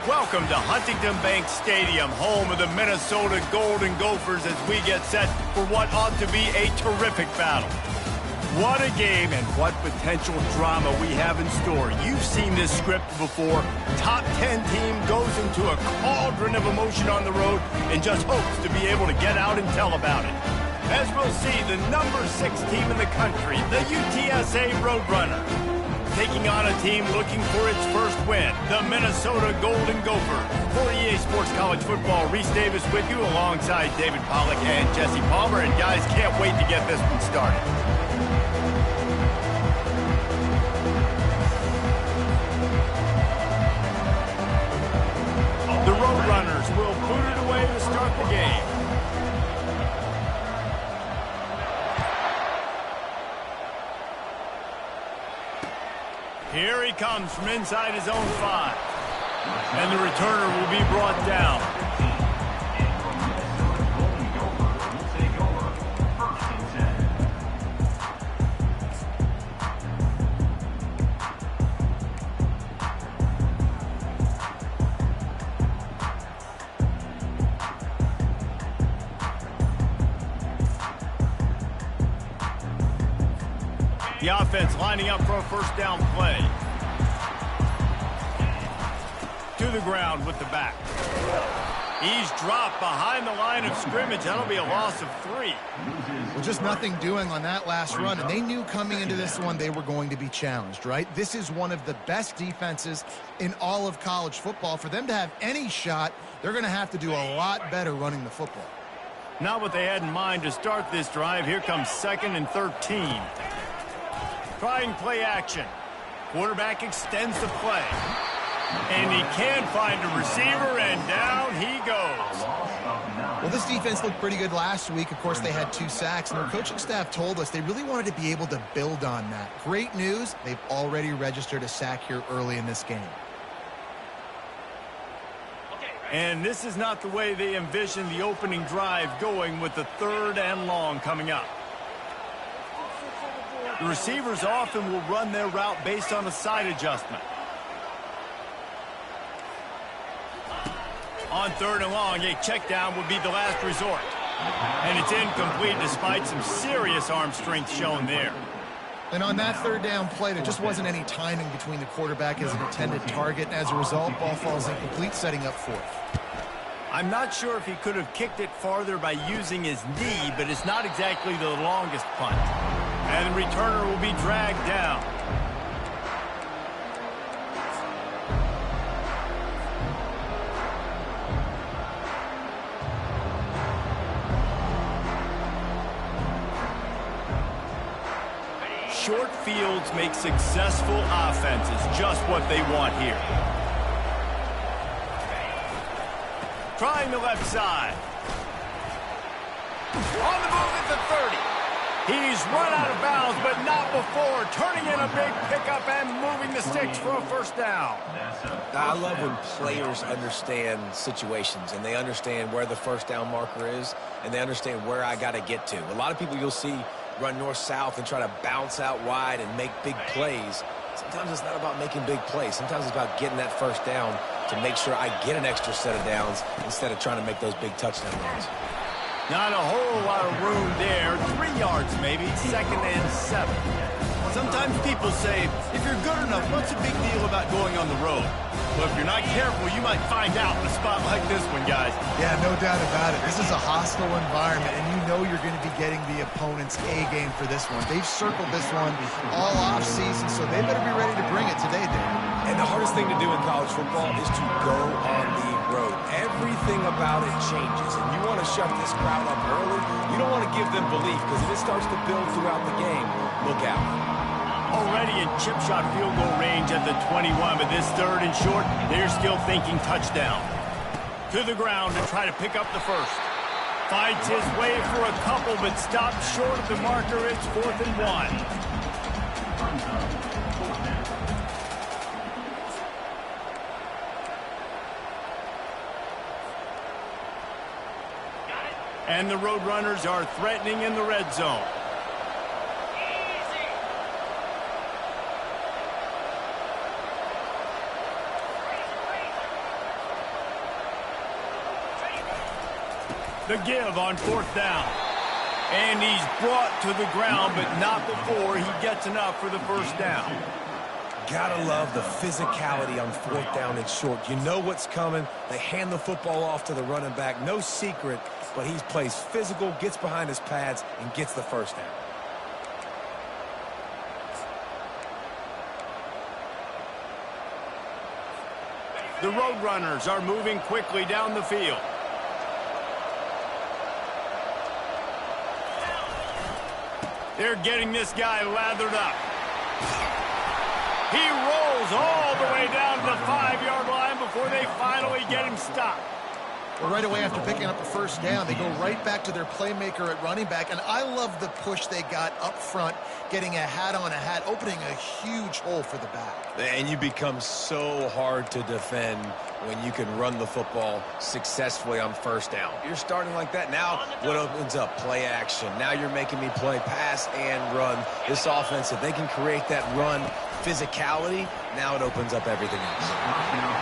Welcome to Huntington Bank Stadium, home of the Minnesota Golden Gophers, as we get set for what ought to be a terrific battle. What a game and what potential drama we have in store. You've seen this script before. Top 10 team goes into a cauldron of emotion on the road and just hopes to be able to get out and tell about it. As we'll see, the number 6 team in the country, the UTSA Roadrunners, taking on a team looking for its first win, the Minnesota Golden Gophers. For EA Sports College Football, Reese Davis with you alongside David Pollack and Jesse Palmer. And guys, can't wait to get this one started. The Roadrunners will boot it away to start the game. Here he comes from inside his own 5. And the returner will be brought down. The offense lining up for a first down play. To the ground with the back. He's dropped behind the line of scrimmage. That'll be a loss of 3. Well, just nothing doing on that last run, and they knew coming into this one they were going to be challenged, right? This is one of the best defenses in all of college football. For them to have any shot, they're going to have to do a lot better running the football. Not what they had in mind to start this drive. Here comes 2nd and 13. Trying play action. Quarterback extends the play. And he can find a receiver, and down he goes. Well, this defense looked pretty good last week. Of course, they had 2 sacks, and their coaching staff told us they really wanted to be able to build on that. Great news, they've already registered a sack here early in this game. And this is not the way they envisioned the opening drive going, with the 3rd and long coming up. The receivers often will run their route based on a side adjustment. On 3rd and long, a check down would be the last resort. And it's incomplete despite some serious arm strength shown there. And on that 3rd down play, there just wasn't any timing between the quarterback as an intended target. And as a result, ball falls incomplete, setting up 4th. I'm not sure if he could have kicked it farther by using his knee, but it's not exactly the longest punt. And the returner will be dragged down. Short fields make successful offenses just what they want here. Trying the left side. On the move at the 30. He's run out of bounds, but not before. Turning in a big pickup and moving the sticks for a first down. I love when players understand situations, and they understand where the first down marker is, and they understand where I got to get to. A lot of people you'll see run north-south and try to bounce out wide and make big plays. Sometimes it's not about making big plays. Sometimes it's about getting that first down to make sure I get an extra set of downs instead of trying to make those big touchdown runs. Not a whole lot of room there. 3 yards maybe. 2nd and 7. Sometimes people say, if you're good enough, what's the big deal about going on the road? Well, if you're not careful, you might find out in a spot like this one, guys. Yeah, no doubt about it. This is a hostile environment, and you know you're going to be getting the opponent's A-game for this one. They've circled this one all off-season, so they better be ready to bring it today, Dave. And the hardest thing to do in college football is to go on the road. Everything about it changes, and you want to shut this crowd up early. You don't want to give them belief, because if it starts to build throughout the game, look out. Already in chip shot field goal range at the 21, but this 3rd and short, they're still thinking touchdown. To the ground to try to pick up the first. Finds his way for a couple, but stops short of the marker. It's 4th and 1. And the Roadrunners are threatening in the red zone. The give on 4th down. And he's brought to the ground, but not before he gets enough for the first down. Gotta love the physicality on 4th down and short. You know what's coming. They hand the football off to the running back. No secret, but he plays physical, gets behind his pads, and gets the first down. The Roadrunners are moving quickly down the field. They're getting this guy lathered up. He rolls all the way down to the 5-yard line before they finally get him stopped. Well, right away after picking up a first down, they go right back to their playmaker at running back. And I love the push they got up front, getting a hat on a hat, opening a huge hole for the back. And you become so hard to defend when you can run the football successfully on first down. You're starting like that. Now what opens up? Play action. Now you're making me play pass and run. This offense, if they can create that run physicality, now it opens up everything else.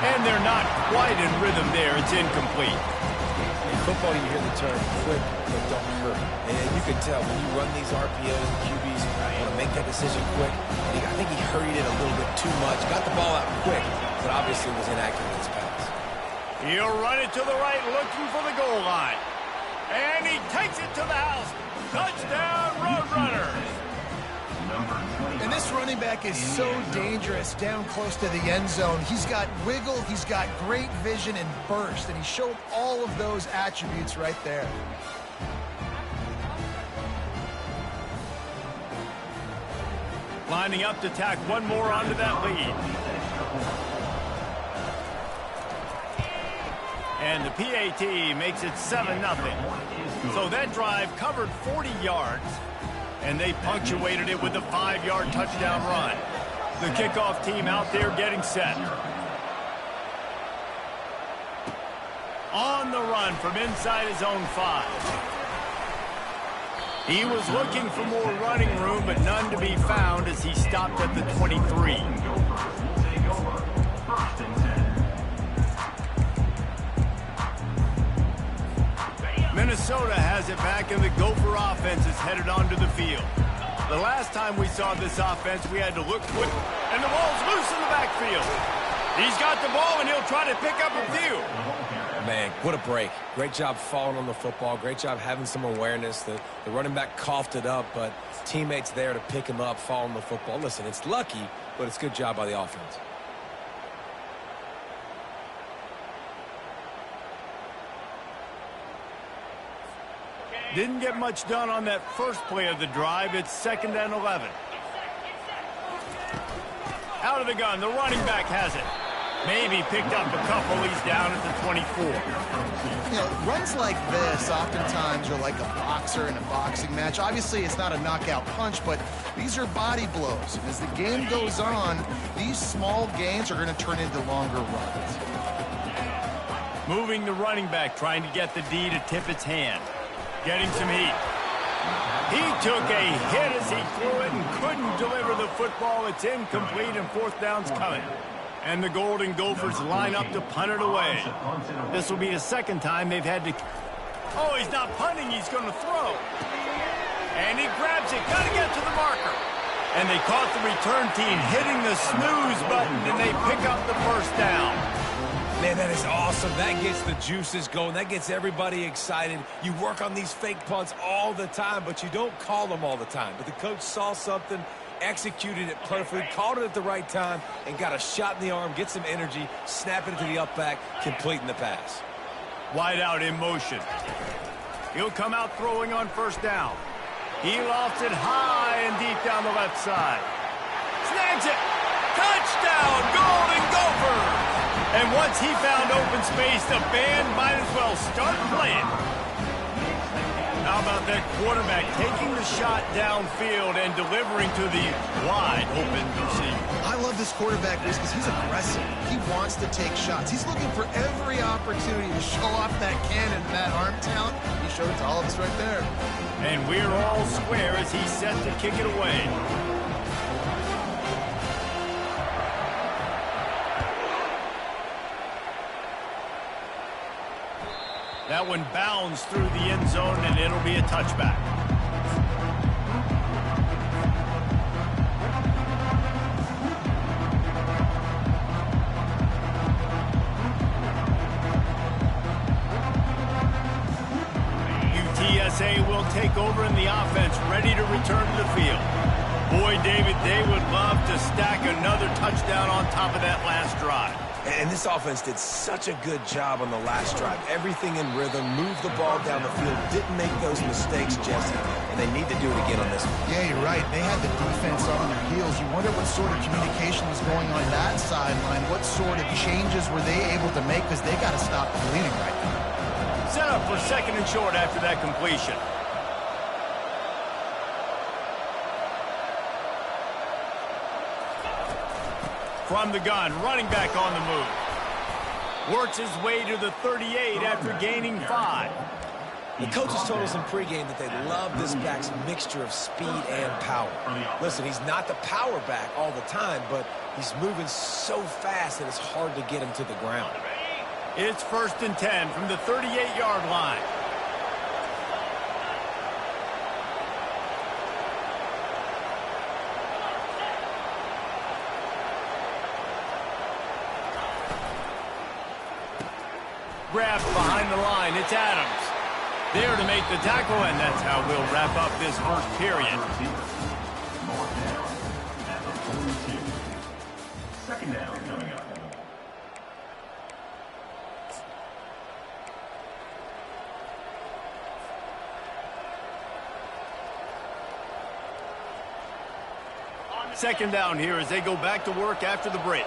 And they're not quite in rhythm there. It's incomplete. In football, you hear the term quick but don't hurt. And you can tell when you run these RPOs and QBs, you want to make that decision quick. And I think he hurried it a little bit too much. Got the ball out quick, but obviously was inaccurate in his pass. He'll run it to the right, looking for the goal line. And he takes it to the house. Touchdown, Roadrunners. And this running back is so dangerous down close to the end zone. He's got wiggle, he's got great vision and burst, and he showed all of those attributes right there. Lining up to tack one more onto that lead. And the PAT makes it 7-0. So that drive covered 40 yards. And they punctuated it with a 5-yard touchdown run. The kickoff team out there getting set. On the run from inside his own 5. He was looking for more running room, but none to be found as he stopped at the 23. Minnesota has it back, and the Gopher offense is headed onto the field. The last time we saw this offense, we had to look quick, and the ball's loose in the backfield. He's got the ball, and he'll try to pick up a few. Man, what a break. Great job falling on the football. Great job having some awareness. The running back coughed it up, but teammates there to pick him up, fall on the football. Listen, it's lucky, but it's a good job by the offense. Didn't get much done on that first play of the drive. It's 2nd and 11. Out of the gun, the running back has it. Maybe picked up a couple. He's down at the 24. You know, runs like this oftentimes are like a boxer in a boxing match. Obviously, it's not a knockout punch, but these are body blows. As the game goes on, these small gains are going to turn into longer runs. Moving the running back, trying to get the D to tip its hand. Getting some heat. He took a hit as he threw it and couldn't deliver the football. It's incomplete, and 4th down's coming. And the Golden Gophers line up to punt it away. This will be the 2nd time they've had to... Oh, he's not punting. He's going to throw. And he grabs it. Got to get to the marker. And they caught the return team hitting the snooze button, and they pick up the first down. Man, that is awesome. That gets the juices going. That gets everybody excited. You work on these fake punts all the time, but you don't call them all the time. But the coach saw something, executed it perfectly, called it at the right time, and got a shot in the arm, get some energy, snapping it to the up back, completing the pass. Wide out in motion. He'll come out throwing on first down. He lofts it high and deep down the left side. Snags it. Touchdown, Golden Gophers! And once he found open space, the band might as well start playing. How about that quarterback taking the shot downfield and delivering to the wide open receiver? I love this quarterback because he's aggressive. He wants to take shots. He's looking for every opportunity to show off that cannon and that arm talent. He showed it to all of us right there. And we're all square as he's set to kick it away. That one bounds through the end zone, and it'll be a touchback. UTSA will take over in the offense, ready to return to the field. Boy, David, they would love to stack another touchdown on top of that last drive. And this offense did such a good job on the last drive. Everything in rhythm, moved the ball down the field, didn't make those mistakes, Jesse, and they need to do it again on this one. Yeah, you're right. They had the defense on their heels. You wonder what sort of communication was going on that sideline. What sort of changes were they able to make, because they got to stop the bleeding right now. Set up for second and short after that completion. From the gun, running back on the move. Works his way to the 38 after gaining 5. The coaches told us in pregame that they love this back's mixture of speed and power. Listen, he's not the power back all the time, but he's moving so fast that it's hard to get him to the ground. It's 1st and 10 from the 38-yard line. Grabbed behind the line. It's Adams. There to make the tackle, and that's how we'll wrap up this first period. Second down coming up. Second down here as they go back to work after the break.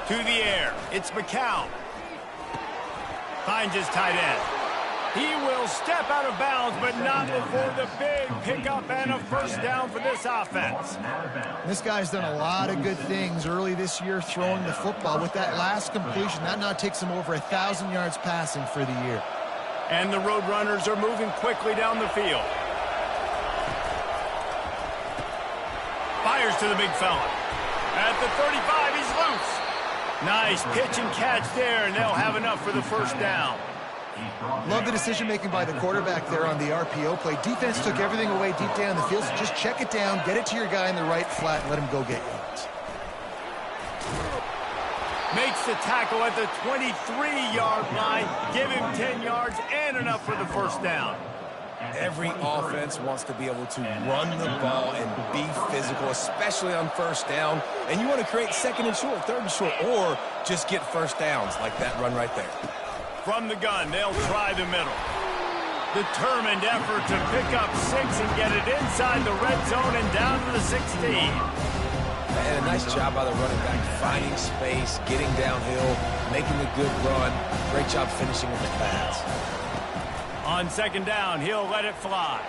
To the air, it's McCown. Finds his tight end. He will step out of bounds, but not before the big pickup and a first down for this offense. This guy's done a lot of good things early this year throwing the football. With that last completion, that now takes him over 1,000 yards passing for the year. And the Roadrunners are moving quickly down the field. Fires to the big fella. At the 35, he's loose. Nice pitch and catch there, and they'll have enough for the first down. Love the decision-making by the quarterback there on the RPO play. Defense took everything away deep down the field, so just check it down, get it to your guy in the right flat, and let him go get yards. Makes the tackle at the 23-yard line. Give him 10 yards and enough for the first down. Every offense wants to be able to run the ball and be physical, especially on first down. And you want to create second and short, third and short, or just get first downs like that run right there. From the gun, they'll try the middle. Determined effort to pick up 6 and get it inside the red zone and down to the 16. And a nice job by the running back, finding space, getting downhill, making a good run. Great job finishing with the pads. On second down, he'll let it fly.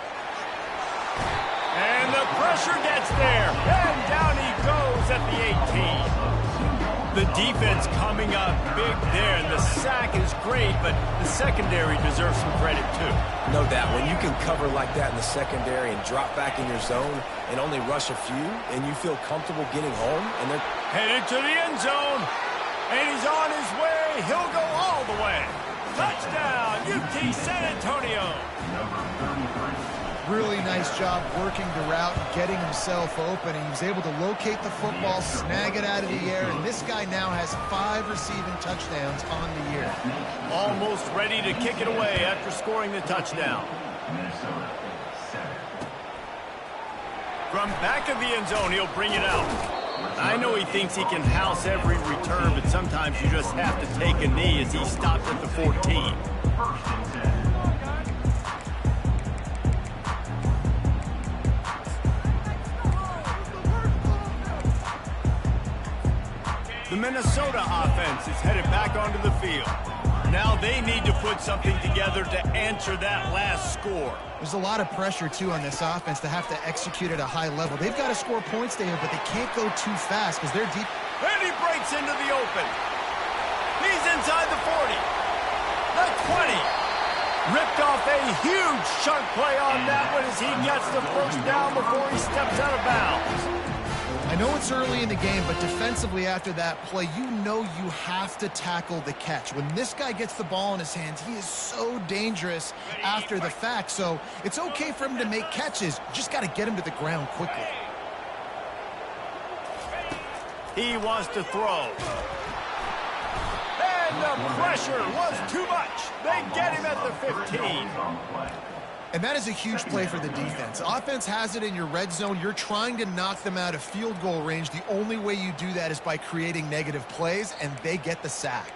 And the pressure gets there. And down he goes at the 18. The defense coming up big there, and the sack is great, but the secondary deserves some credit too. No doubt. When you can cover like that in the secondary and drop back in your zone and only rush a few, and you feel comfortable getting home, and they're headed to the end zone. And he's on his way. He'll go all the way. Touchdown, UT San Antonio. Really nice job working the route, getting himself open, and he was able to locate the football, snag it out of the air, and this guy now has 5 receiving touchdowns on the year. Almost ready to kick it away after scoring the touchdown. From back of the end zone, he'll bring it out. I know he thinks he can house every return, but sometimes you just have to take a knee as he stops at the 14. The Minnesota offense is headed back onto the field. Now they need to put something together to answer that last score. There's a lot of pressure, too, on this offense to have to execute at a high level. They've got to score points, David, but they can't go too fast because they're deep. And he breaks into the open. He's inside the 40. The 20. Ripped off a huge chunk play on that one as he gets the first down before he steps out of bounds. I know it's early in the game, but defensively after that play, you know you have to tackle the catch. When this guy gets the ball in his hands, he is so dangerous after the fact. So it's okay for him to make catches. You just got to get him to the ground quickly. He wants to throw. And the pressure was too much. They get him at the 15. And that is a huge play for the defense. Offense has it in your red zone. You're trying to knock them out of field goal range. The only way you do that is by creating negative plays, and they get the sack.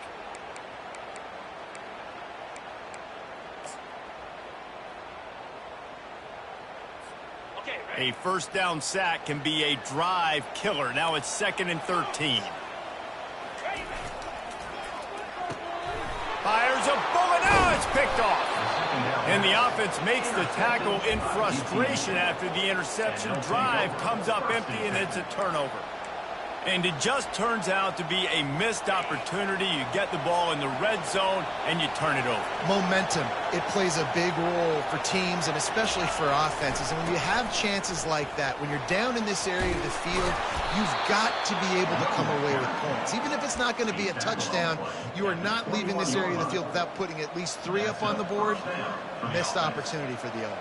A first down sack can be a drive killer. Now it's 2nd and 13. Fires a bullet. Now it's picked off. And the offense makes the tackle in frustration after the interception. Drive comes up empty, and it's a turnover. And it just turns out to be a missed opportunity. You get the ball in the red zone, and you turn it over. Momentum, it plays a big role for teams and especially for offenses. And when you have chances like that, when you're down in this area of the field, you've got to be able to come away with points. Even if it's not going to be a touchdown, you are not leaving this area of the field without putting at least 3 up on the board. Missed opportunity for the other.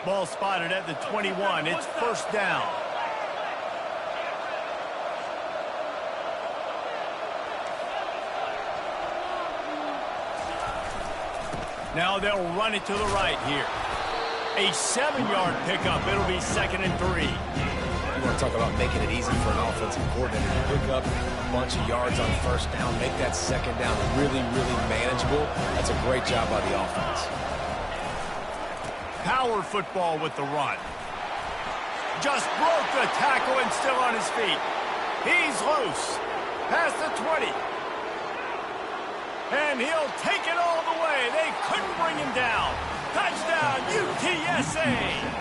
Ball spotted at the 21. It's first down. Now they'll run it to the right here. A 7-yard pickup. It'll be 2nd and 3. You want to talk about making it easy for an offensive coordinator to pick up a bunch of yards on first down, make that second down really, really manageable. That's a great job by the offense. Power football with the run. Just broke the tackle and still on his feet. He's loose. Past the 20. And he'll take it all the way. They couldn't bring him down. Touchdown, UTSA.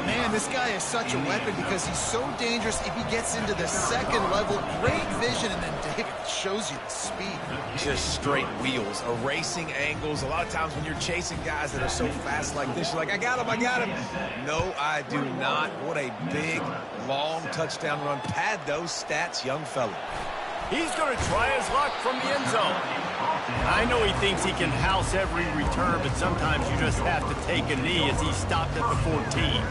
Man, this guy is such a weapon because he's so dangerous if he gets into the second level. Great vision, and then David shows you the speed. Just straight wheels, erasing angles. A lot of times when you're chasing guys that are so fast like this, you're like, I got him, I got him. No, I do not. What a big, long touchdown run. Pad those stats, young fella. He's going to try his luck from the end zone. I know he thinks he can house every return, but sometimes you just have to take a knee as he stopped at the 14.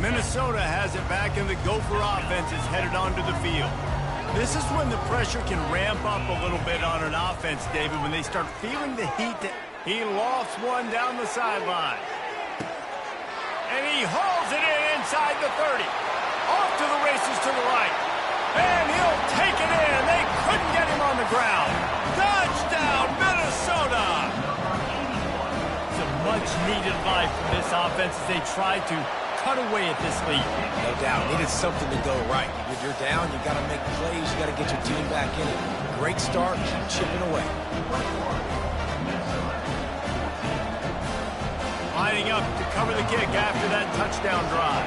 Minnesota has it back, and the Gopher offense is headed onto the field. This is when the pressure can ramp up a little bit on an offense, David, when they start feeling the heat. He lofts one down the sideline. And he hauls it in inside the 30. Off to the races to the right. And he'll take it in. They couldn't get him on the ground. Touchdown, Minnesota! It's a much-needed life for this offense as they try to cut away at this lead. No doubt. Needed something to go right. When you're down, you got to make plays. You got to get your team back in it. Great start. Keep chipping away. Lining up to cover the kick after that touchdown drive.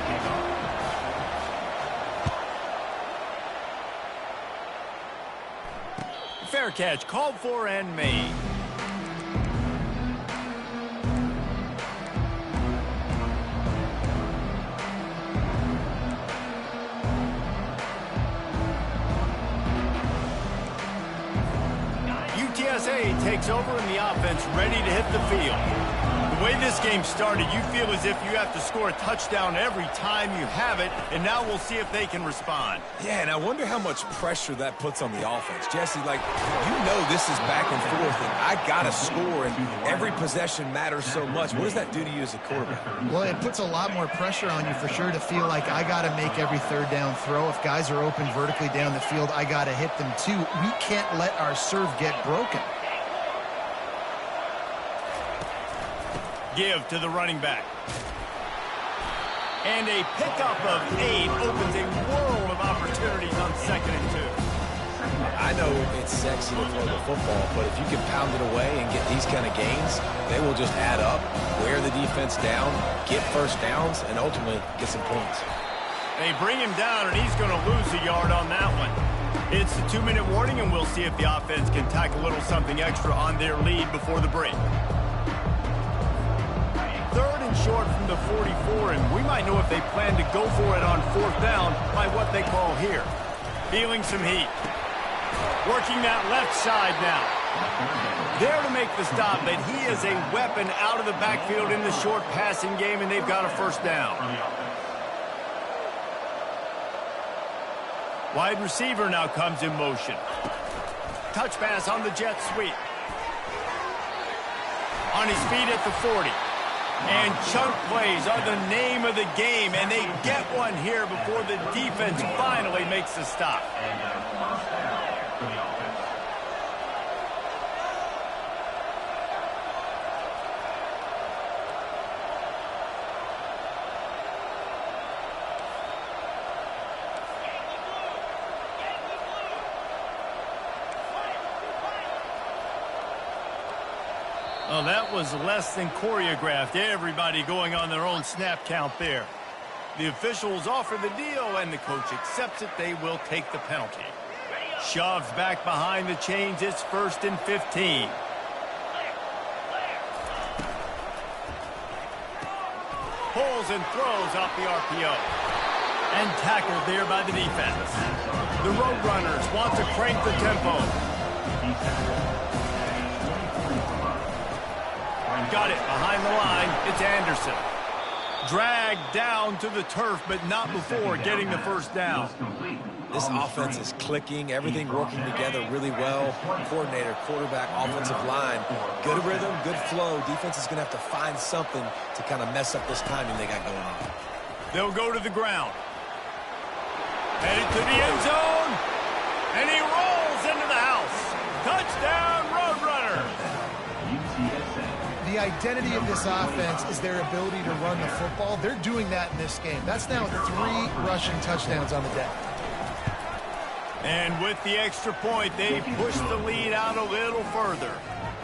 Fair catch called for and made. UTSA takes over in the offense, ready to hit the field. The way this game started, you feel as if you have to score a touchdown every time you have it, and now we'll see if they can respond. Yeah, and I wonder how much pressure that puts on the offense. Jesse, like, you know this is back and forth, and I got to score, and every possession matters so much. What does that do to you as a quarterback? Well, it puts a lot more pressure on you for sure to feel like I got to make every third down throw. If guys are open vertically down the field, I got to hit them too. We can't let our serve get broken. Give to the running back. And a pickup of 8 opens a world of opportunities on 2nd and 2. I know it's sexy to throw the football, but if you can pound it away and get these kind of gains, they will just add up, wear the defense down, get first downs, and ultimately get some points. They bring him down, and he's going to lose a yard on that one. It's the 2-minute warning, and we'll see if the offense can tack a little something extra on their lead before the break. 3rd and short from the 44, and we might know if they plan to go for it on 4th down by what they call here. Feeling some heat. Working that left side now. There to make the stop, but he is a weapon out of the backfield in the short passing game, and they've got a first down. Wide receiver now comes in motion. Touch pass on the jet sweep. On his feet at the 40. And chunk plays are the name of the game, and they get one here before the defense finally makes the stop. Well, that was less than choreographed. Everybody going on their own snap count there. The officials offer the deal, and the coach accepts it. They will take the penalty. Shoves back behind the chains. It's 1st and 15. Pulls and throws off the RPO. And tackled there by the defense. The Roadrunners want to crank the tempo. Got it behind the line. It's Anderson. Dragged down to the turf, but not before getting the first down. This offense is clicking, everything working together really well. Coordinator, quarterback, offensive line. Good rhythm, good flow. Defense is going to have to find something to kind of mess up this timing they got going on. They'll go to the ground. Headed to the end zone. And he rolls into the house. Touchdown, Roadrunners. The identity of this offense is their ability to run the football. They're doing that in this game. That's now 3 rushing touchdowns on the day. And with the extra point, they push the lead out a little further.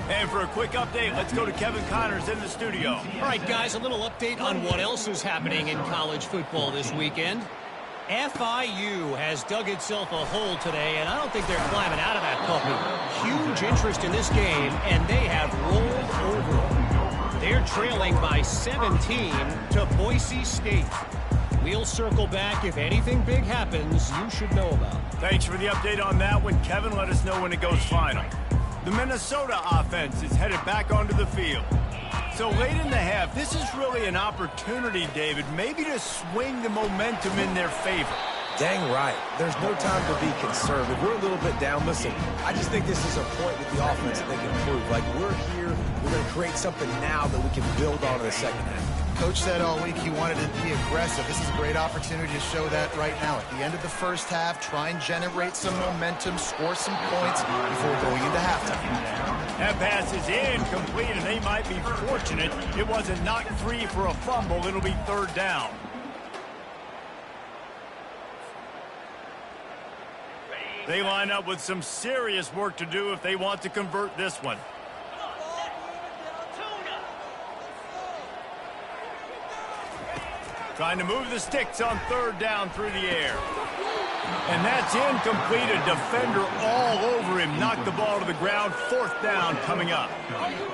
And for a quick update, let's go to Kevin Connors in the studio. All right, guys, a little update on what else is happening in college football this weekend. FIU has dug itself a hole today, and I don't think they're climbing out of that puppy. Huge interest in this game, and they have rolled over. They're trailing by 17 to Boise State. We'll circle back if anything big happens you should know about. Thanks for the update on that one, Kevin. Let us know when it goes final. The Minnesota offense is headed back onto the field. So late in the half, this is really an opportunity, David, maybe to swing the momentum in their favor. Dang right. There's no time to be conservative. We're a little bit down. Listen, I just think this is a point with the offense that they can prove. Like, we're here, we're going to create something now that we can build on in the second half. Coach said all week he wanted to be aggressive. This is a great opportunity to show that right now. At the end of the first half, try and generate some momentum, score some points before going into halftime. That pass is incomplete, and they might be fortunate it wasn't knocked free for a fumble. It'll be 3rd down. They line up with some serious work to do if they want to convert this one. Trying to move the sticks on 3rd down through the air. And that's incomplete. A defender all over him. Knocked the ball to the ground. 4th down coming up.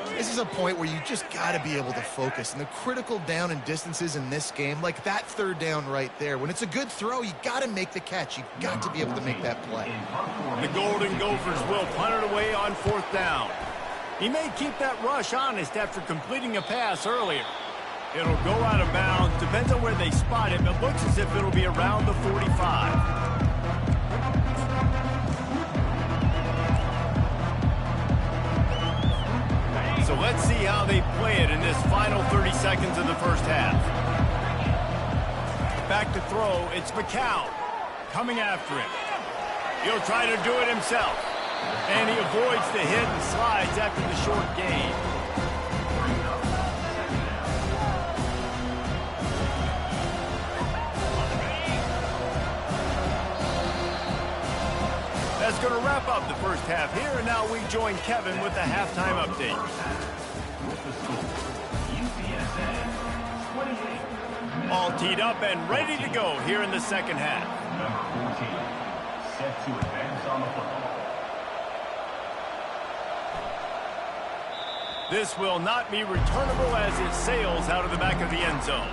This is a point where you just got to be able to focus. And the critical down and distances in this game, like that 3rd down right there, when it's a good throw, you got to make the catch. You got to be able to make that play. The Golden Gophers will punt it away on 4th down. He may keep that rush honest after completing a pass earlier. It'll go out of bounds. Depends on where they spot it, but looks as if it'll be around the 45. So let's see how they play it in this final 30 seconds of the first half. Back to throw, it's McCown coming after him. He'll try to do it himself. And he avoids the hit and slides after the short gain. That's going to wrap up the first half here, and now we join Kevin with the halftime update. All teed up and ready to go here in the second half. Number 14, set to advance on the football. This will not be returnable as it sails out of the back of the end zone.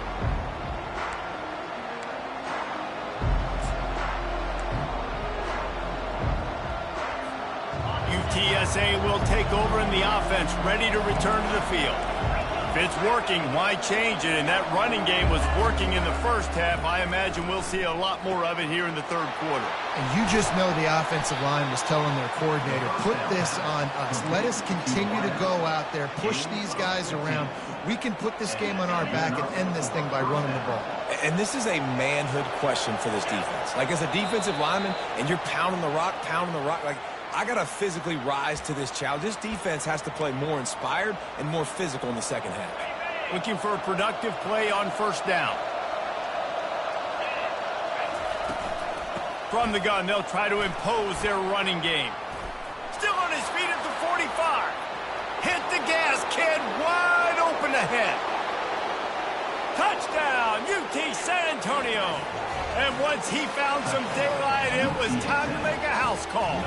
UTSA will take over in the offense, ready to return to the field. If it's working, why change it? And that running game was working in the first half. I imagine we'll see a lot more of it here in the third quarter. And you just know the offensive line was telling their coordinator, put this on us. Let us continue to go out there, push these guys around. We can put this game on our back and end this thing by running the ball. And this is a manhood question for this defense. Like, as a defensive lineman, and you're pounding the rock, like, I got to physically rise to this challenge. This defense has to play more inspired and more physical in the second half. Looking for a productive play on first down. From the gun, they'll try to impose their running game. Still on his feet at the 45. Hit the gas, kid. Wide open ahead. Touchdown, UT San Antonio. And once he found some daylight, it was time to make a house call.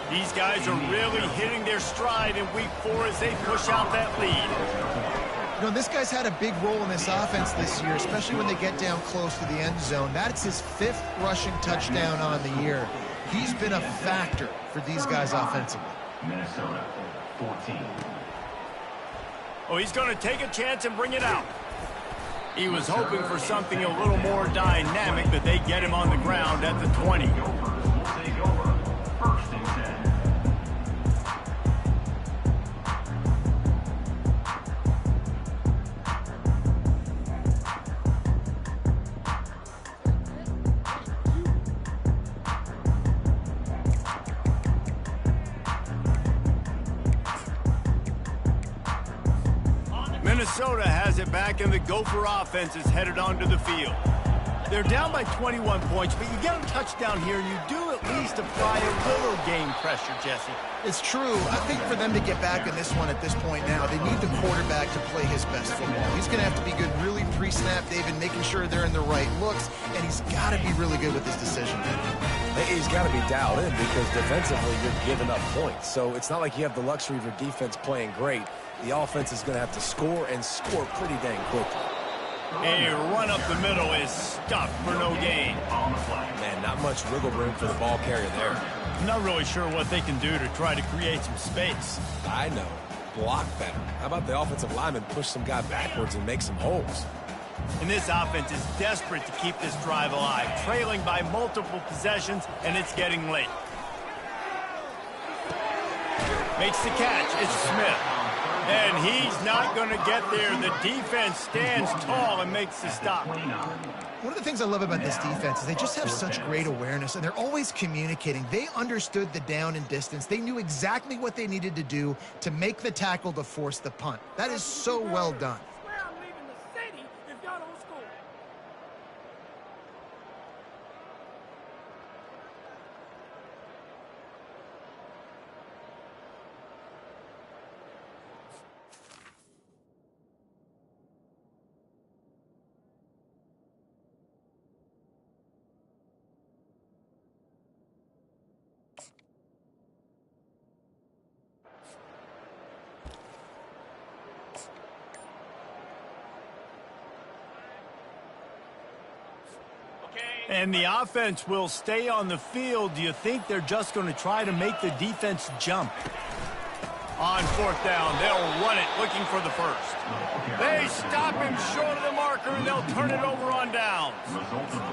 These guys are really hitting their stride in week 4 as they push out that lead. You know, this guy's had a big role in this offense this year, especially when they get down close to the end zone. That's his 5th rushing touchdown on the year. He's been a factor for these guys offensively. Minnesota, 14. Oh, he's going to take a chance and bring it out. He was hoping for something a little more dynamic, but they get him on the ground at the 20. First and 10. Minnesota has it back, and the Gopher offense is headed onto the field. They're down by 21 points, but you get a touchdown here, and you do at least apply a little game pressure, Jesse. It's true. I think for them to get back in this one at this point now, they need the quarterback to play his best football. He's going to have to be good really pre-snap, David, making sure they're in the right looks, and he's got to be really good with his decision making. He's got to be dialed in because defensively you're giving up points. So it's not like you have the luxury of your defense playing great. The offense is going to have to score and score pretty dang quickly. A run up the middle is stuffed for no gain. Man, not much wiggle room for the ball carrier there. I'm not really sure what they can do to try to create some space. I know. Block better. How about the offensive lineman push some guy backwards and make some holes? And this offense is desperate to keep this drive alive, trailing by multiple possessions, and it's getting late. Makes the catch. It's Smith. And he's not going to get there. The defense stands tall and makes the stop. One of the things I love about this defense is they just have such great awareness, and they're always communicating. They understood the down and distance. They knew exactly what they needed to do to make the tackle to force the punt. That is so well done. And the offense will stay on the field. Do you think they're just going to try to make the defense jump? On fourth down, they'll run it, looking for the first. They stop him short of the marker, and they'll turn it over on downs.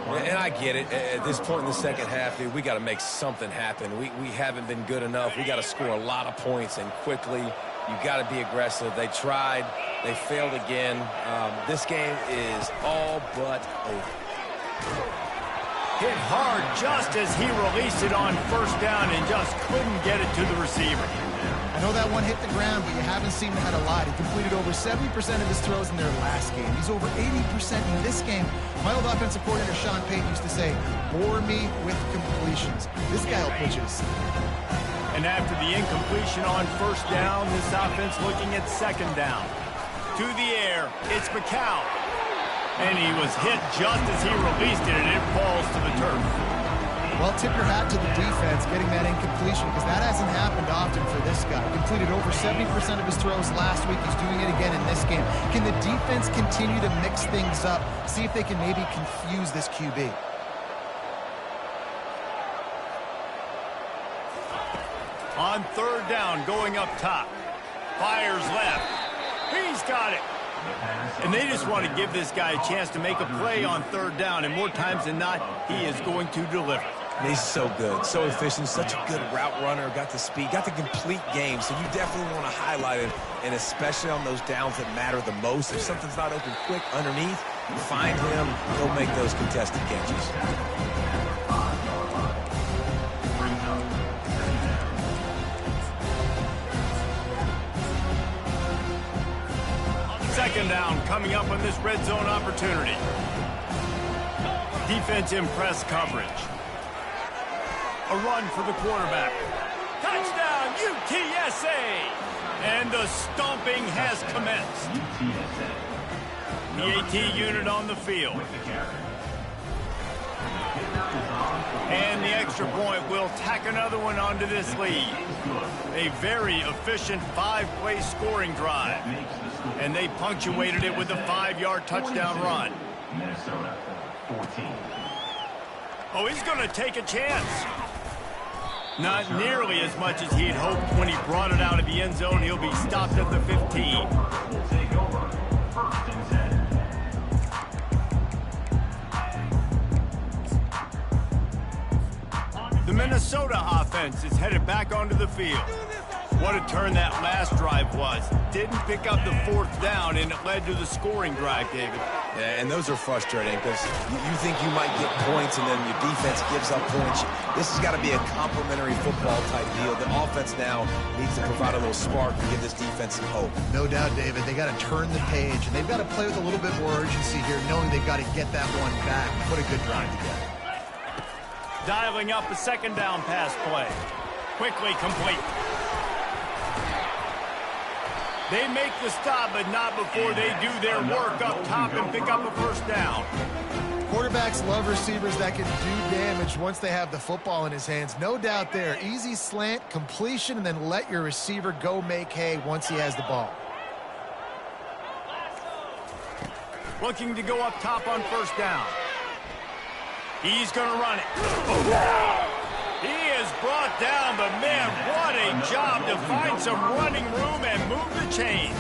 And I get it. At this point in the second half, dude, we got to make something happen. We haven't been good enough. We got to score a lot of points and quickly. You got to be aggressive. They tried. They failed again. This game is all but over. Hit hard just as he released it on first down and just couldn't get it to the receiver. I know that one hit the ground, but you haven't seen that a lot. He completed over 70% of his throws in their last game. He's over 80% in this game. My old offensive coordinator, Sean Payton, used to say, bore me with completion. incompletions. This guy will put you to sleep. And after the incompletion on first down, this offense looking at second down. To the air, it's McCown. And he was hit just as he released it, and it falls to the turf. Well, tip your hat to the defense getting that incompletion, because that hasn't happened often for this guy. Completed over 70% of his throws last week. He's doing it again in this game. Can the defense continue to mix things up, see if they can maybe confuse this QB? On third down, going up top. Fires left. He's got it. And they just want to give this guy a chance to make a play on third down, and more times than not, he is going to deliver. He's so good, so efficient, such a good route runner, got the speed, got the complete game, so you definitely want to highlight it, and especially on those downs that matter the most. If something's not open quick underneath, find him, he'll make those contested catches. Second down coming up on this red zone opportunity. Defense in press coverage. A run for the quarterback. Touchdown, UTSA! And the stomping has commenced. The AT unit on the field. And the extra point will tack another one onto this lead. A very efficient 5-play scoring drive. And they punctuated it with a 5-yard touchdown run. Minnesota, 14. Oh, he's going to take a chance. Not nearly as much as he'd hoped when he brought it out of the end zone. He'll be stopped at the 15. Will take over. First and 10. The Minnesota offense is headed back onto the field. What a turn that last drive was. Didn't pick up the fourth down, and it led to the scoring drive, David. Yeah, and those are frustrating because you think you might get points and then your defense gives up points. This has got to be a complementary football type deal. The offense now needs to provide a little spark and give this defense some hope. No doubt, David. They got to turn the page, and they've got to play with a little bit more urgency here, knowing they've got to get that one back and put a good drive together. Dialing up a second down pass play. Quickly complete. They make the stop, but not before they do their work up top and pick up a first down. Quarterbacks love receivers that can do damage once they have the football in his hands. No doubt there. Easy slant, completion, and then let your receiver go make hay once he has the ball. Looking to go up top on first down. He's going to run it. Oh. He is brought down, but man, what a job to find some running room and move the chains.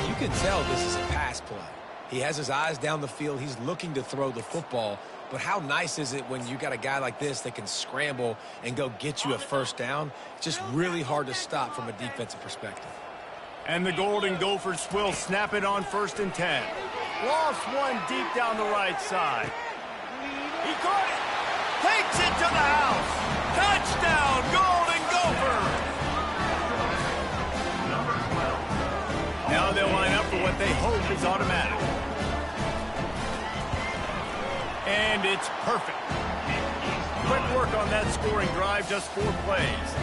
You can tell this is a pass play. He has his eyes down the field. He's looking to throw the football. But how nice is it when you got a guy like this that can scramble and go get you a first down? It's just really hard to stop from a defensive perspective. And the Golden Gophers will snap it on first and 10. Lost one deep down the right side. He caught it. Takes it to the house. Touchdown, Golden Gophers. Now they'll line up for what they hope is automatic. And it's perfect. Quick work on that scoring drive, just 4 plays.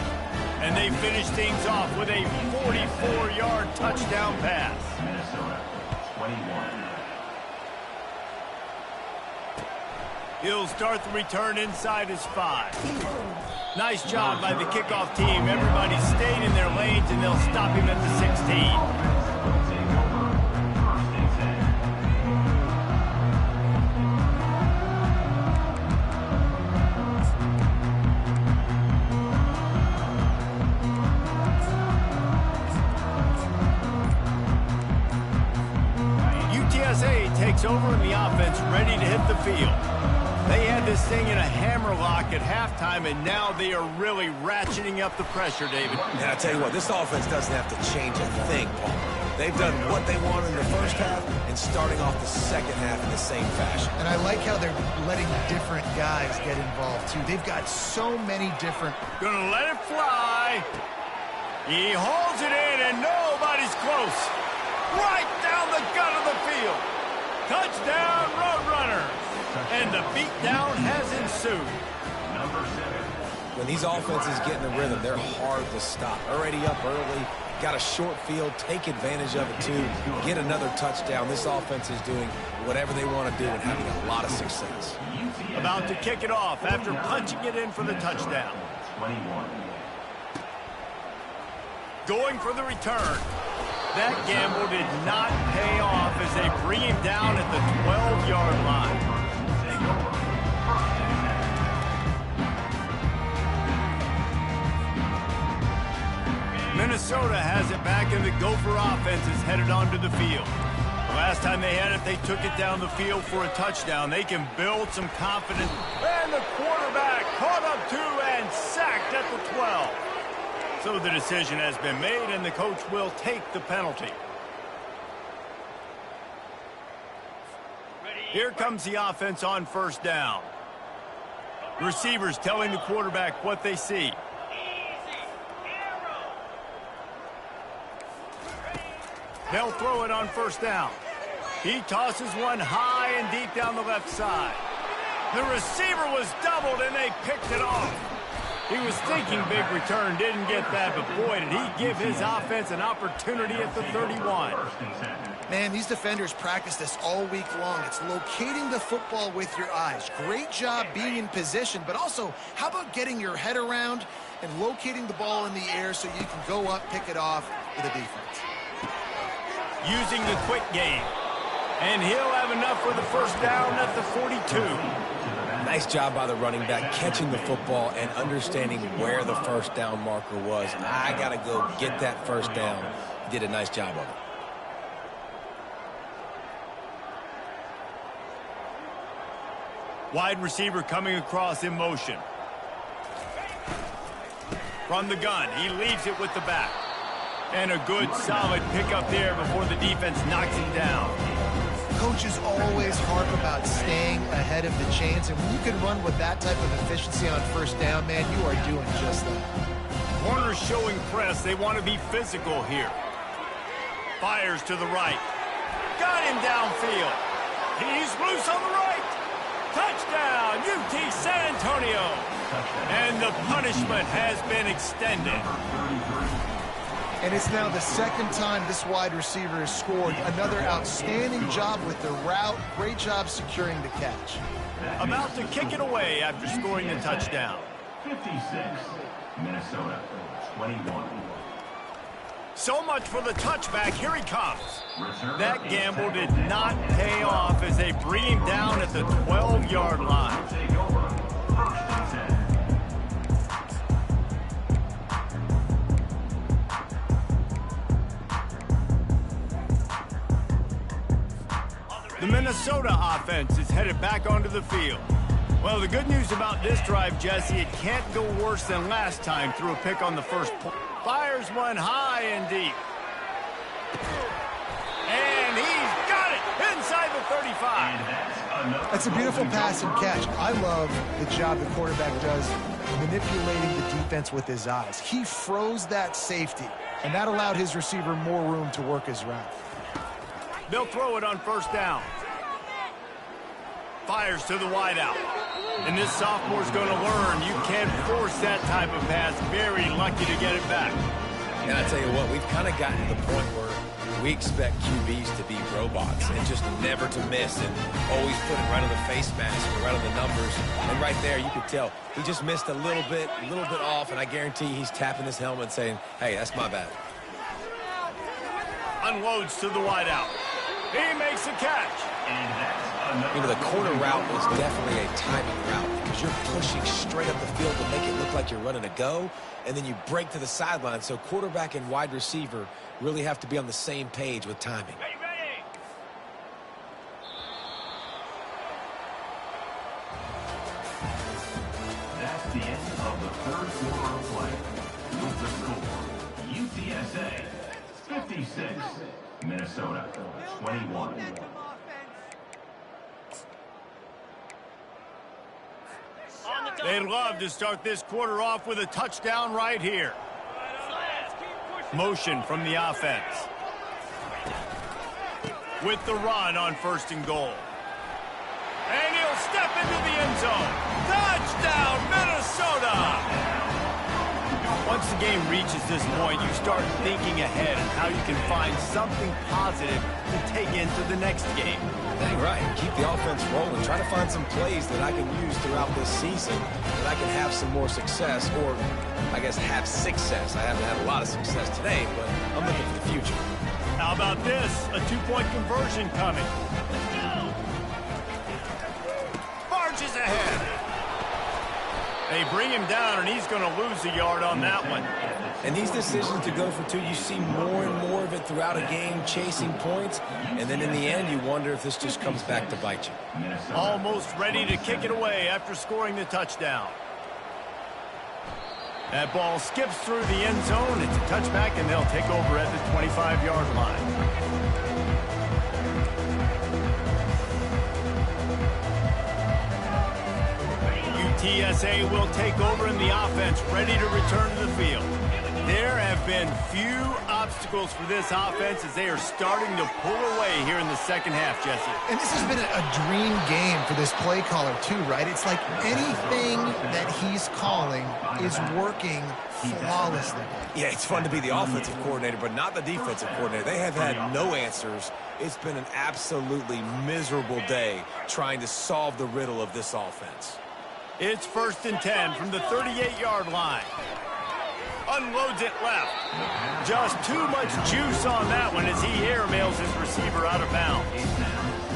And they finish things off with a 44-yard touchdown pass. Minnesota, 21. He'll start the return inside his 5. Nice job by the kickoff team. Everybody stayed in their lanes, and they'll stop him at the 16. UTSA takes over in the offense, ready to hit the field. They had this thing in a hammerlock at halftime, and now they are really ratcheting up the pressure, David. And I tell you what, this offense doesn't have to change a thing, Paul. They've done what they want in the first half and starting off the second half in the same fashion. And I like how they're letting different guys get involved, too. They've got so many different... Gonna let it fly. He holds it in, and nobody's close. Right down the gut of the field. Touchdown, Roadrunners. And the beatdown has ensued. When these offenses get in the rhythm, they're hard to stop. Already up early, got a short field, take advantage of it too, get another touchdown. This offense is doing whatever they want to do and having a lot of success. About to kick it off after punching it in for the touchdown. Going for the return. That gamble did not pay off as they bring him down at the 12-yard line. Minnesota has it back, and the Gopher offense is headed onto the field. The last time they had it, they took it down the field for a touchdown. They can build some confidence. And the quarterback caught up to and sacked at the 12. So the decision has been made, and the coach will take the penalty. Here comes the offense on first down. Receivers telling the quarterback what they see. They'll throw it on first down. He tosses one high and deep down the left side. The receiver was doubled, and they picked it off. He was thinking big return, didn't get that, but boy, did he give his offense an opportunity at the 31. Man, these defenders practice this all week long. It's locating the football with your eyes. Great job being in position, but also, how about getting your head around and locating the ball in the air so you can go up, pick it off with a defense. Using the quick game. And he'll have enough for the first down at the 42. Nice job by the running back, catching the football and understanding where the first down marker was. I got to go get that first down. He did a nice job of it. Wide receiver coming across in motion. From the gun, he leaves it with the back. And a good, solid pickup there before the defense knocks him down. Coaches always harp about staying ahead of the chains, and when you can run with that type of efficiency on first down, man, you are doing just that. Corners showing press. They want to be physical here. Fires to the right. Got him downfield. He's loose on the right. Touchdown, UT San Antonio. And the punishment has been extended. And it's now the second time this wide receiver has scored. Another outstanding job with the route. Great job securing the catch. About to kick it away after scoring the touchdown. 56, Minnesota, 21. So much for the touchback. Here he comes. That gamble did not pay off as they bring him down at the 12-yard line. The Minnesota offense is headed back onto the field. Well, the good news about this drive, Jesse, it can't go worse than last time through a pick on the first point. Fires one high and deep. And he's got it inside the 35. That's a beautiful pass and catch. I love the job the quarterback does manipulating the defense with his eyes. He froze that safety, and that allowed his receiver more room to work his route. They'll throw it on first down. Fires to the wideout. And this sophomore's going to learn you can't force that type of pass. Very lucky to get it back. And I tell you what, we've kind of gotten to the point where we expect QBs to be robots and just never to miss and always put it right on the face mask and right on the numbers. And right there, you could tell he just missed a little bit off, and I guarantee he's tapping his helmet saying, hey, that's my bad. Unloads to the wideout. He makes the catch. You know, the corner route is definitely a timing route because you're pushing straight up the field to make it look like you're running a go, and then you break to the sideline. So quarterback and wide receiver really have to be on the same page with timing. That's the end of the third quarter of play. With the score, UTSA 56, Minnesota 21. They'd love to start this quarter off with a touchdown right here. Motion from the offense. With the run on first and goal. And he'll step into the end zone. Touchdown, Minnesota! a game reaches this point, you start thinking ahead and how you can find something positive to take into the next game. Dang right. Keep the offense rolling. Try to find some plays that I can use throughout this season that I can have some more success, or I guess have success. I haven't had a lot of success today, but I'm looking for the future. How about this? A two-point conversion coming. Marches ahead. They bring him down, and he's going to lose a yard on that one. And these decisions to go for two, you see more and more of it throughout a game, chasing points. And then in the end, you wonder if this just comes back to bite you. Almost ready to kick it away after scoring the touchdown. That ball skips through the end zone. It's a touchback, and they'll take over at the 25-yard line. UTSA will take over in the offense, ready to return to the field. There have been few obstacles for this offense as they are starting to pull away here in the second half, Jesse. And this has been a dream game for this play caller, too, right? It's like anything that he's calling is working flawlessly. Yeah, it's fun to be the offensive coordinator, but not the defensive coordinator. They have had no answers. It's been an absolutely miserable day trying to solve the riddle of this offense. It's 1st and 10 from the 38-yard line. Unloads it left. Just too much juice on that one as he airmails his receiver out of bounds.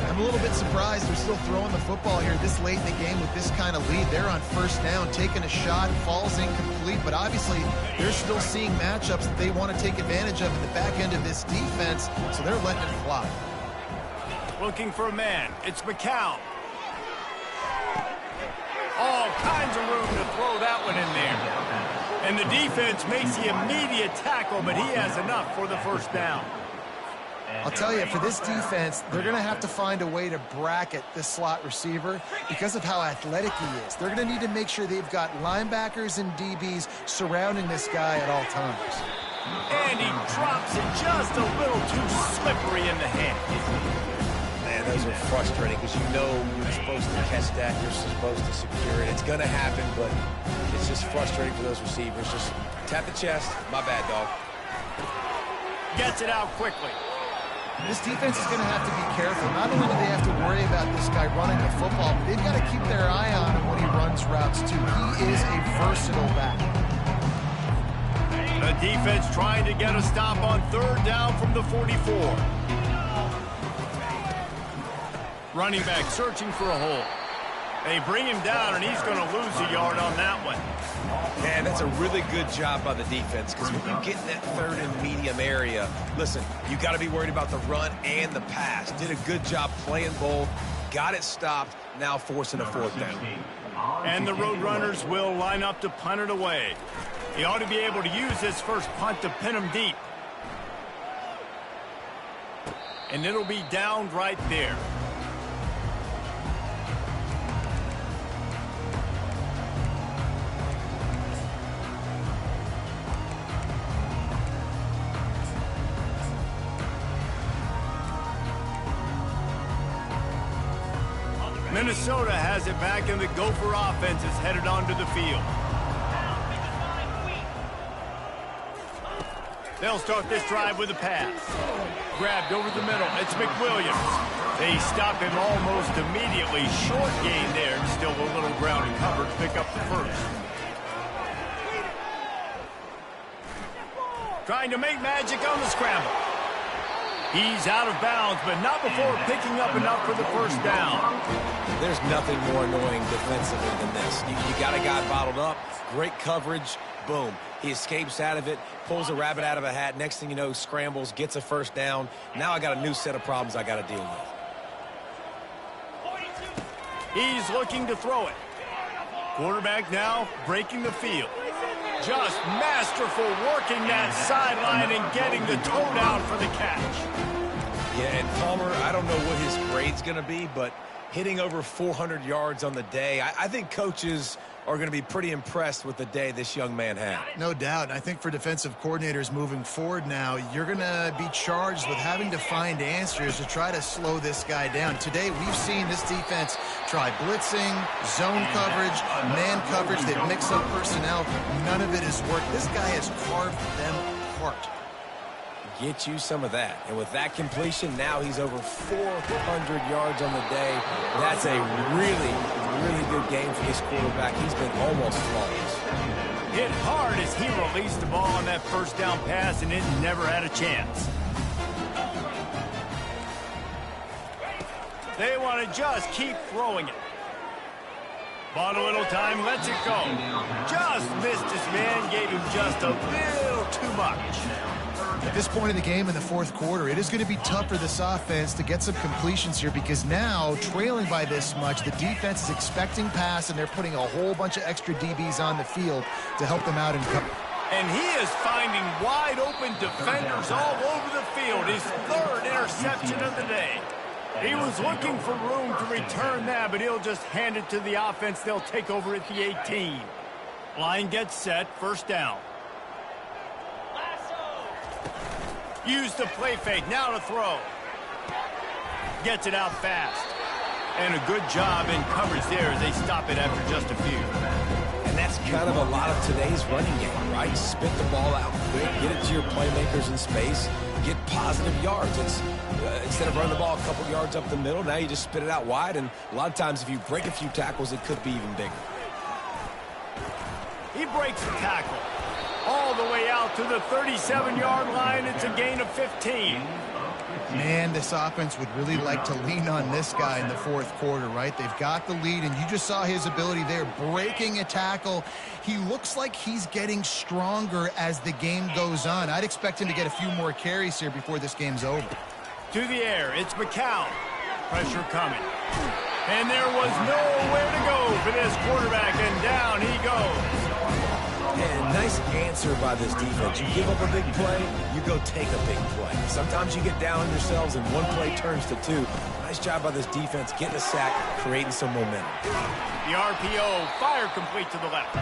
I'm a little bit surprised they're still throwing the football here this late in the game with this kind of lead. They're on 1st down, taking a shot, falls incomplete, but obviously they're still seeing matchups that they want to take advantage of in the back end of this defense, so they're letting it fly. Looking for a man. It's McCown. All kinds of room to throw that one in there. And the defense makes the immediate tackle, but he has enough for the 1st down. I'll tell you, for this defense, they're going to have to find a way to bracket this slot receiver because of how athletic he is. They're going to need to make sure they've got linebackers and DBs surrounding this guy at all times. And he drops it just a little too slippery in the hand. Man, those are frustrating because you know you're supposed to catch that, you're supposed to secure it. It's going to happen, but it's just frustrating for those receivers. Just tap the chest. My bad, dog. Gets it out quickly. This defense is going to have to be careful. Not only do they have to worry about this guy running the football, but they've got to keep their eye on him when he runs routes, too. He is a versatile back. The defense trying to get a stop on 3rd down from the 44. Running back searching for a hole. They bring him down, and he's going to lose a yard on that one. Man, that's a really good job by the defense because when you get in that 3rd and medium area, listen, you got to be worried about the run and the pass. Did a good job playing both, got it stopped, now forcing a 4th down. And the Roadrunners will line up to punt it away. He ought to be able to use this first punt to pin him deep. And it'll be downed right there. Minnesota has it back, and the Gopher offense is headed onto the field. They'll start this drive with a pass. Grabbed over the middle. It's McWilliams. They stop him almost immediately. Short gain there. Still a little ground to cover to pick up the 1st. Trying to make magic on the scramble. He's out of bounds, but not before picking up enough for the 1st down. There's nothing more annoying defensively than this. You got a guy bottled up, great coverage, boom. He escapes out of it, pulls a rabbit out of a hat. Next thing you know, scrambles, gets a 1st down. Now I got a new set of problems I got to deal with. He's looking to throw it. Quarterback now breaking the field. Just masterful working that sideline and getting the toe down for the catch. Yeah, and Palmer, I don't know what his grade's going to be, but hitting over 400 yards on the day. I think coaches are going to be pretty impressed with the day this young man had. No doubt. I think for defensive coordinators moving forward now, you're going to be charged with having to find answers to try to slow this guy down. Today, we've seen this defense try blitzing, zone coverage, man coverage. They mix up personnel. None of it has worked. This guy has carved them apart. Get you some of that. And with that completion, now he's over 400 yards on the day. That's a really, really good game for this quarterback. He's been almost flawless. Hit hard as he released the ball on that first down pass, and it never had a chance. They want to just keep throwing it. Bought a little time, lets it go. Just missed his man, gave him just a little too much. At this point in the game in the fourth quarter, it is going to be tough for this offense to get some completions here because now, trailing by this much, the defense is expecting pass, and they're putting a whole bunch of extra DBs on the field to help them out in cover. And he is finding wide-open defenders all over the field. His third interception of the day. He was looking for room to return that, but he'll just hand it to the offense. They'll take over at the 18. Line gets set, first down. Use the play fake, now to throw. Gets it out fast. And a good job in coverage there as they stop it after just a few. And that's kind of a lot of today's running game, right? Spit the ball out quick, get it to your playmakers in space, get positive yards. It's instead of running the ball a couple yards up the middle, now you just spit it out wide, and a lot of times if you break a few tackles, it could be even bigger. He breaks the tackle. All the way out to the 37-yard line. It's a gain of 15. Man, this offense would really like to lean on this guy in the fourth quarter, right? They've got the lead, and you just saw his ability there, breaking a tackle. He looks like he's getting stronger as the game goes on. I'd expect him to get a few more carries here before this game's over. To the air, it's McCown. Pressure coming. And there was nowhere to go for this quarterback, and down he goes. And nice answer by this defense. You give up a big play, you go take a big play. Sometimes you get down on yourselves and one play turns to two. Nice job by this defense getting a sack, creating some momentum. The RPO, fire complete to the left.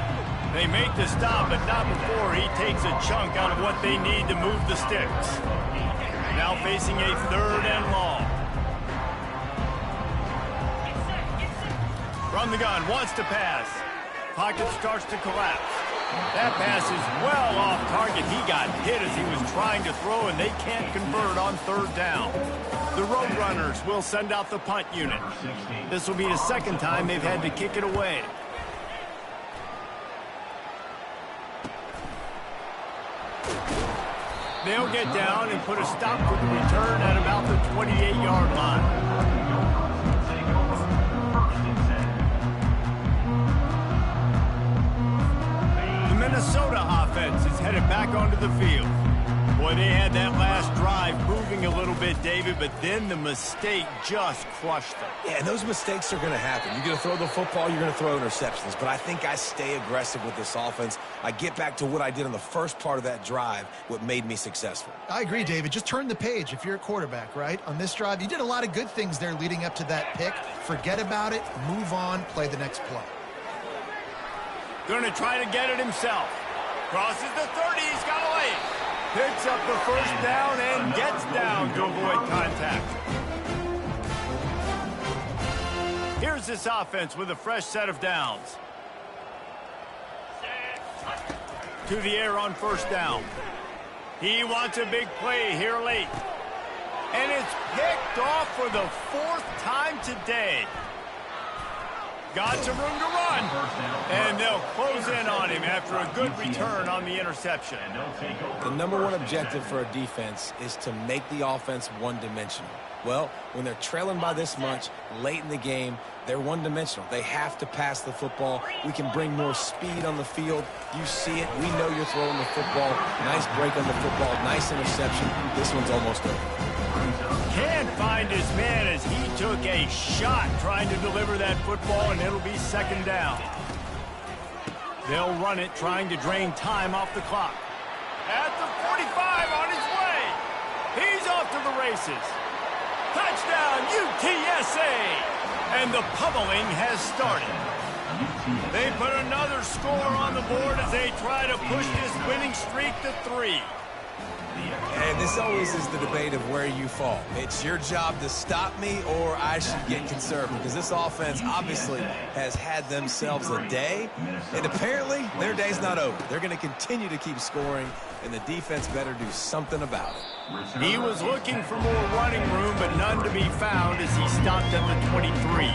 They make the stop, but not before he takes a chunk out of what they need to move the sticks. Now facing a third and long. From the gun, wants to pass. Pocket starts to collapse. That pass is well off target. He got hit as he was trying to throw, and they can't convert on third down. The Roadrunners will send out the punt unit. This will be the second time they've had to kick it away. They'll get down and put a stop for the return at about the 28-yard line. Minnesota offense is headed back onto the field. Boy, they had that last drive moving a little bit, David, but then the mistake just crushed them. Yeah, and those mistakes are going to happen. You're going to throw the football, you're going to throw interceptions, but I think I stay aggressive with this offense. I get back to what I did on the first part of that drive, what made me successful. I agree, David. Just turn the page if you're a quarterback, right? On this drive, you did a lot of good things there leading up to that pick. Forget about it, move on, play the next play. Going to try to get it himself. Crosses the 30, he's got a lane. Picks up the first down and gets down to avoid contact. Here's this offense with a fresh set of downs. To the air on first down. He wants a big play here late. And it's picked off for the fourth time today. Got some room to run. And they'll close in on him after a good return on the interception. The number one objective for a defense is to make the offense one-dimensional. Well, when they're trailing by this much late in the game, they're one-dimensional. They have to pass the football. We can bring more speed on the field. You see it. We know you're throwing the football. Nice break on the football. Nice interception. This one's almost over. Can't find his man as he took a shot trying to deliver that football, and it'll be second down. They'll run it, trying to drain time off the clock. At the 45 on his way. He's off to the races. Touchdown, UTSA! And the pummeling has started. They put another score on the board as they try to push this winning streak to 3. And this always is the debate of where you fall. It's your job to stop me or I should get conservative, because this offense obviously has had themselves a day, and apparently their day's not over. They're going to continue to keep scoring, and the defense better do something about it. He was looking for more running room, but none to be found as he stopped at the 23.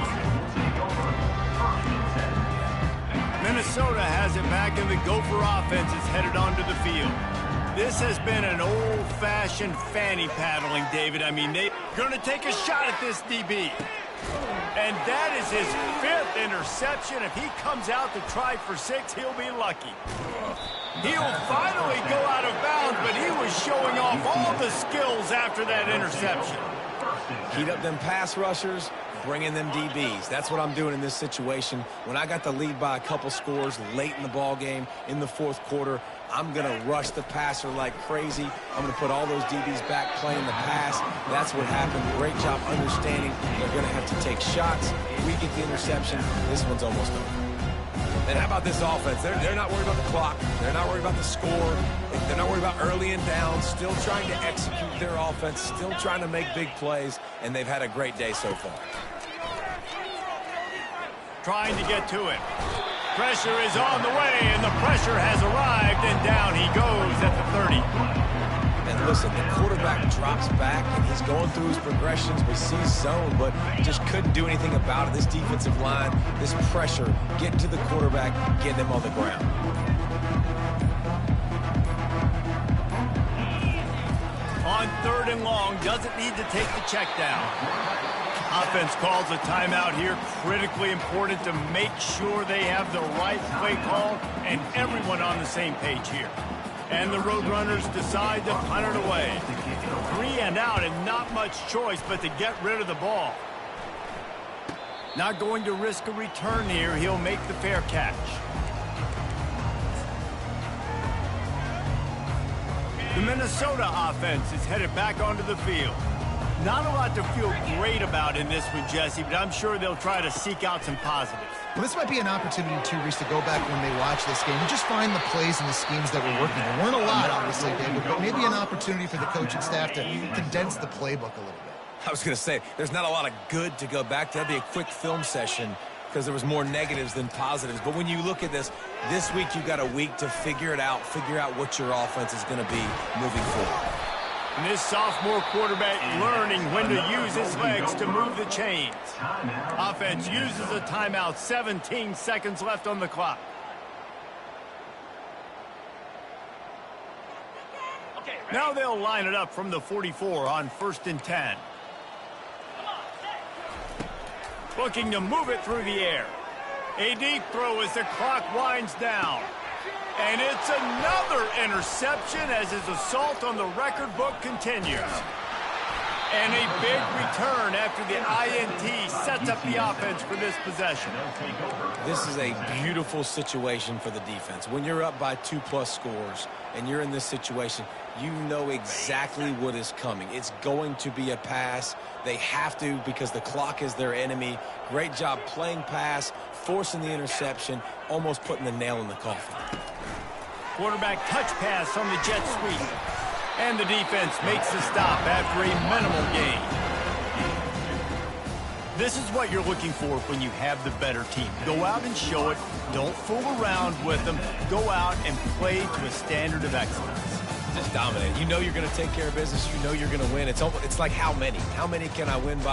Minnesota has it back, and the Gopher offense is headed onto the field. This has been an old-fashioned fanny paddling, David. I mean, they're going to take a shot at this DB. And that is his 5th interception. If he comes out to try for 6, he'll be lucky. He'll finally go out of bounds, but he was showing off all the skills after that interception. Heat up them pass rushers, bring in them DBs. That's what I'm doing in this situation. When I got the lead by a couple scores late in the ball game in the 4th quarter, I'm going to rush the passer like crazy. I'm going to put all those DBs back playing the pass. That's what happened. Great job understanding they're going to have to take shots. We get the interception. This one's almost over. And how about this offense? They're not worried about the clock. They're not worried about the score. They're not worried about early and down. Still trying to execute their offense. Still trying to make big plays. And they've had a great day so far. Trying to get to it. Pressure is on the way, and the pressure has arrived, and down he goes at the 30. And listen, the quarterback drops back, and he's going through his progressions. We see zone, but just couldn't do anything about it. This defensive line, this pressure, getting to the quarterback, getting him on the ground. On 3rd and long, doesn't need to take the check down. Offense calls a timeout here. Critically important to make sure they have the right play call and everyone on the same page here. And the Roadrunners decide to punt it away. 3 and out, and not much choice but to get rid of the ball. Not going to risk a return here. He'll make the fair catch. The Minnesota offense is headed back onto the field. Not a lot to feel great about in this one, Jesse, but I'm sure they'll try to seek out some positives. Well, this might be an opportunity, too, Reese, to go back when they watch this game and just find the plays and the schemes that were working. There weren't a lot, obviously, David, but maybe an opportunity for the coaching staff to condense the playbook a little bit. I was going to say, there's not a lot of good to go back to. That'd be a quick film session because there was more negatives than positives. But when you look at this week you've got a week to figure it out, figure out what your offense is going to be moving forward. And this sophomore quarterback learning when to use his legs to move the chains. Offense uses a timeout. 17 seconds left on the clock. Now they'll line it up from the 44 on 1st and 10. Looking to move it through the air. A deep throw as the clock winds down. And it's another interception as his assault on the record book continues. And a big return after the INT sets up the offense for this possession. This is a beautiful situation for the defense. When you're up by 2+ scores and you're in this situation, you know exactly what is coming. It's going to be a pass. They have to because the clock is their enemy. Great job playing pass, forcing the interception, almost putting the nail in the coffin. Quarterback touch pass on the jet sweep. And the defense makes the stop after a minimal gain. This is what you're looking for when you have the better team. Go out and show it. Don't fool around with them. Go out and play to a standard of excellence. Just dominate. You know you're going to take care of business. You know you're going to win. It's like how many? How many can I win by?